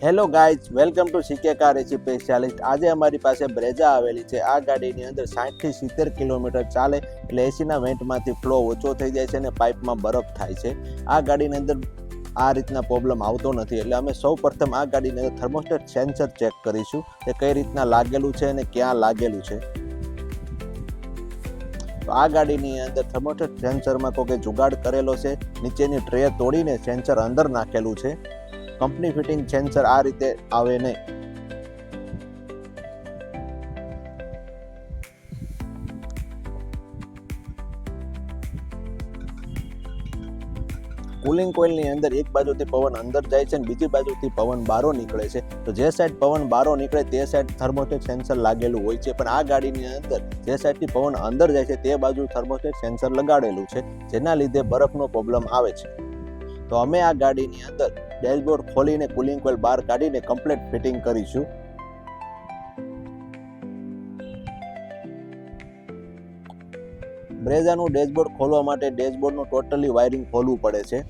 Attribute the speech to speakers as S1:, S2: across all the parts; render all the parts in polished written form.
S1: Hello guys, welcome to CK car AC specialist. આજે અમારી પાસે બ્રેઝા આવેલી છે। આ ગાડીની અંદર 60 થી 70 કિલોમીટર ચાલે એટલે એસીના વેન્ટમાંથી ફ્લો ઓછો થઈ જાય છે અને પાઇપમાં બરફ થાય છે। આ ગાડીની અંદર આ રીતના પ્રોબ્લેમ આવતો નથી, એટલે અમે સૌ પ્રથમ આ ગાડીની અંદર થર્મોસ્ટેટ સેન્સર ચેક કરીશું કે કઈ રીતના લાગેલું છે અને ક્યાં લાગેલું છે। તો આ ગાડીની અંદર થર્મોસ્ટેટ સેન્સરમાં કોઈ જુગાડ કરેલો છે। નીચેની ટ્રે તોડીને સેન્સર અંદર નાખેલું છે। કંપની ફિટિંગ સેન્સર આ રીતે આવે નહીં। કુલિંગ કોઇલની અંદર એક બાજુથી પવન અંદર જાય છે અને બીજી બાજુથી પવન બહાર નીકળે છે। તો જે સાઈડ પવન બહાર નીકળે તે સાઈડ થર્મોસ્ટેટ સેન્સર લાગેલું હોય છે, પણ આ ગાડીની અંદર જે સાઈડથી પવન અંદર જાય છે તે બાજુ થર્મોસ્ટેટ સેન્સર લગાડેલું છે, જેના લીધે બરફનો પ્રોબ્લેમ આવે છે। તો અમે આ ગાડીની અંદર ડેશબોર્ડ ખોલીને કુલિંગ કોઇલ બહાર કાઢીને કમ્પ્લીટ ફિટિંગ કરીશું। બ્રેઝાનું ડેશબોર્ડ ખોલવા માટે ડેશબોર્ડનું ટોટલી વાયરિંગ ખોલવું પડે છે।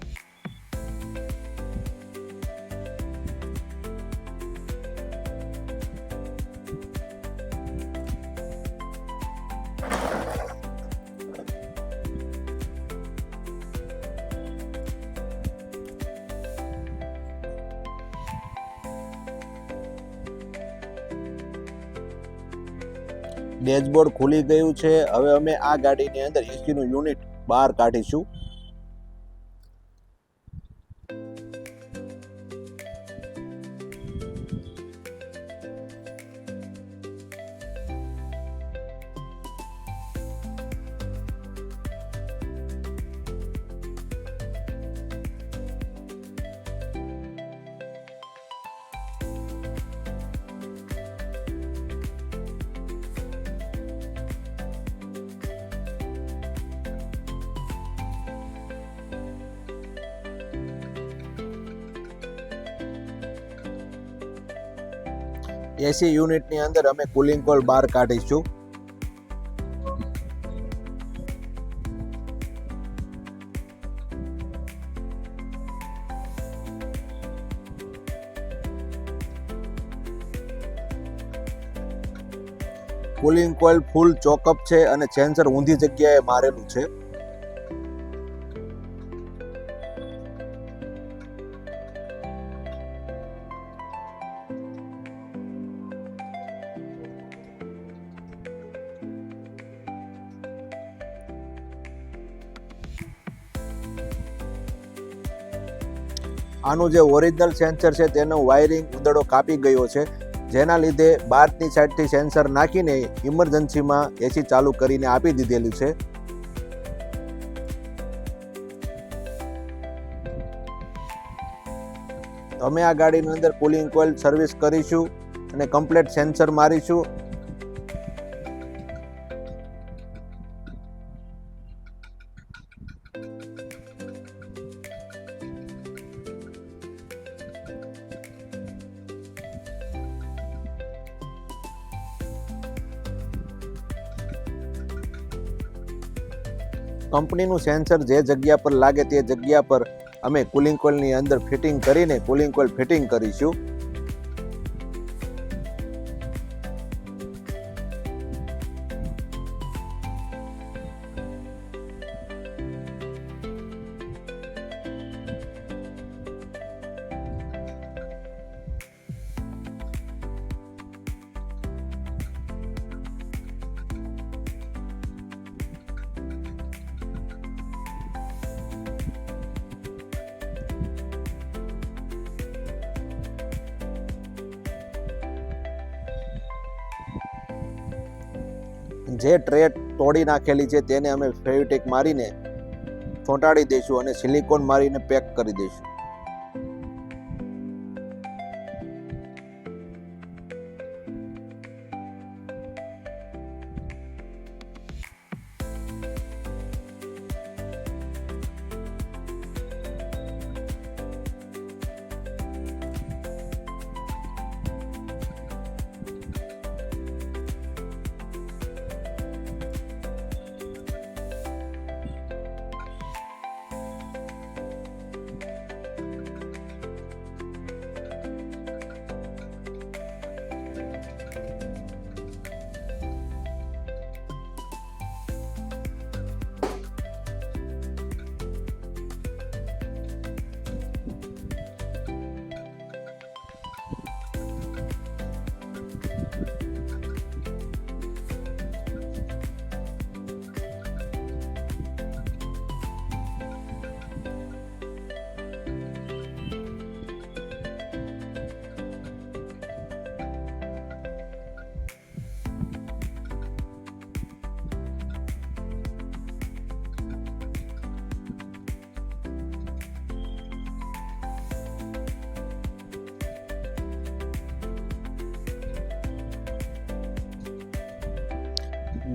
S1: ડેશબોર્ડ ખુલી ગયું છે। હવે અમે આ ગાડીની અંદર એસીનું યુનિટ બહાર કાઢીશું। એસી યુનિટની અંદર અમે કુલિંગ કોઇલ બહાર કાઢીશું। કુલિંગ કોઇલ ફૂલ ચોકઅપ છે અને સેન્સર ઊંધી જગ્યાએ મારેલું છે। આનું જે ઓરિજિનલ સેન્સર છે તેનો વાયરિંગ ઉંદરડો કાપી ગયો છે, જેના લીધે બહારની સાઈડથી સેન્સર નાખીને ઇમરજન્સીમાં એસી ચાલુ કરીને આપી દીધેલું છે। અમે આ ગાડીની અંદર કુલિંગ કોઇલ સર્વિસ કરીશું અને કમ્પ્લીટ સેન્સર મારીશું। કંપનીનું સેન્સર જે જગ્યા પર લાગે તે જગ્યા પર અમે કુલિંગ કોઇલની અંદર ફિટિંગ કરીને કુલિંગ કોઇલ ફિટિંગ કરીશું। જે ટ્રે તોડી નાખેલી છે તેને અમે ફેવિટેક મારીને ચોંટાડી દઈશું અને સિલિકોન મારીને પેક કરી દઈશું।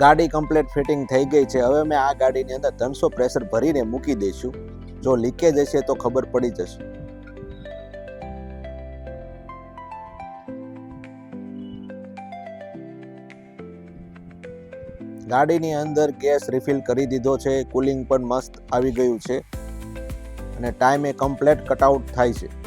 S1: ગાડી કમ્પ્લીટ ફિટિંગ થઈ ગઈ છે. હવે મેં આ ગાડીની અંદર 300 પ્રેશર ભરીને મૂકી દઈશું. જો લીકેજ હશે તો ખબર પડી જશે. ગાડીની અંદર ગેસ રિફિલ કરી દીધો છે. કુલિંગ પણ મસ્ત આવી ગયું છે અને ટાઈમે કમ્પ્લીટ કટઆઉટ થાય છે.